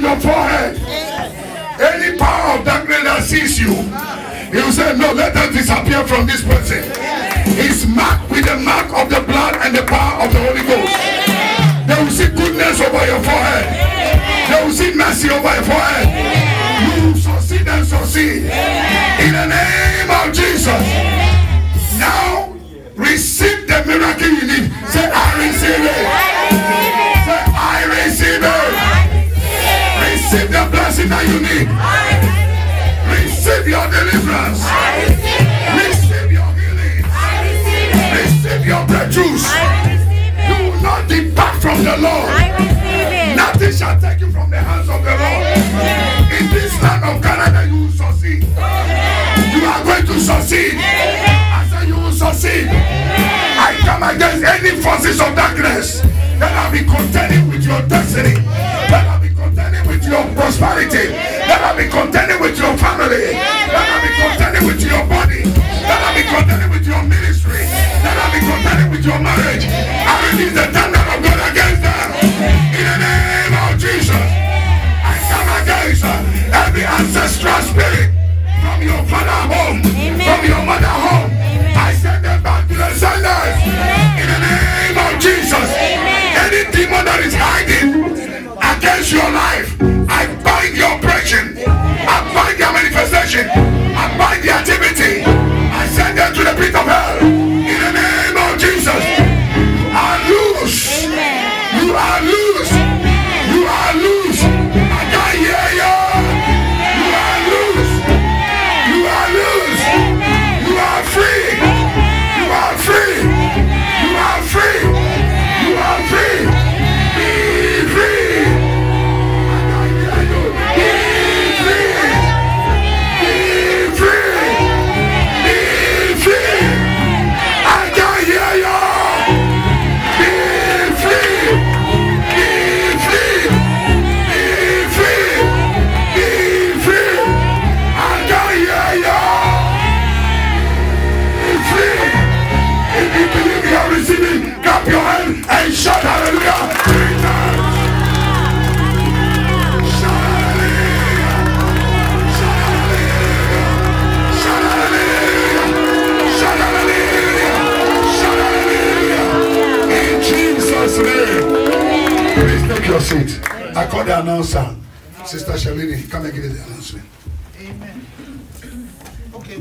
your forehead. Any power of darkness that sees you, he will say, no, let them disappear from this person. He's marked with the mark of the blood and the power of the Holy Ghost. They will see goodness over your forehead. They will see mercy over your forehead. You will succeed and succeed. In the name of Jesus. Now, receive the miracle you need. Say, I receive it. Say, I receive it. Receive the blessing that you need. Receive your deliverance. Receive your healing. Receive your breakthroughs. You will not depart from the Lord. Nothing shall take you from the hands of the Lord. In this land of Canada, you will succeed. You are going to succeed. I said you will succeed. I come against any forces of darkness that have been contending with your destiny, that have been contending with your prosperity, that have been contending with your family, that have been contending with your body, that have been contending with your ministry, that have been contending with your marriage. I release the thunder of God against them. In the name of Jesus, I come against every ancestral spirit from your father home, from your mother home. I send them back to the senders. In the name of Jesus. Any demon that is hiding against your life, I bind your oppression. I bind your manifestation. I bind the activity. I send them to the pit of hell. In the name of Jesus. You are loose. You are loose. You are loose. I can't hear you. You are loose. You are loose. You are free. You are free. You are free. You are free. Be free. I can't hear you. Be free. Be free. Be free. I can't hear you. Be free. Be free. Be free. Be free. I can't hear you. Be free. If you believe you are receiving, clap your hand and shout hallelujah 3 times. Shout hallelujah. Shout hallelujah. Shout hallelujah. Shout hallelujah. Shout hallelujah. In Jesus' name. Please take your seat. I call the announcer. Sister Shalini, come and give the announcement. Amen. Okay,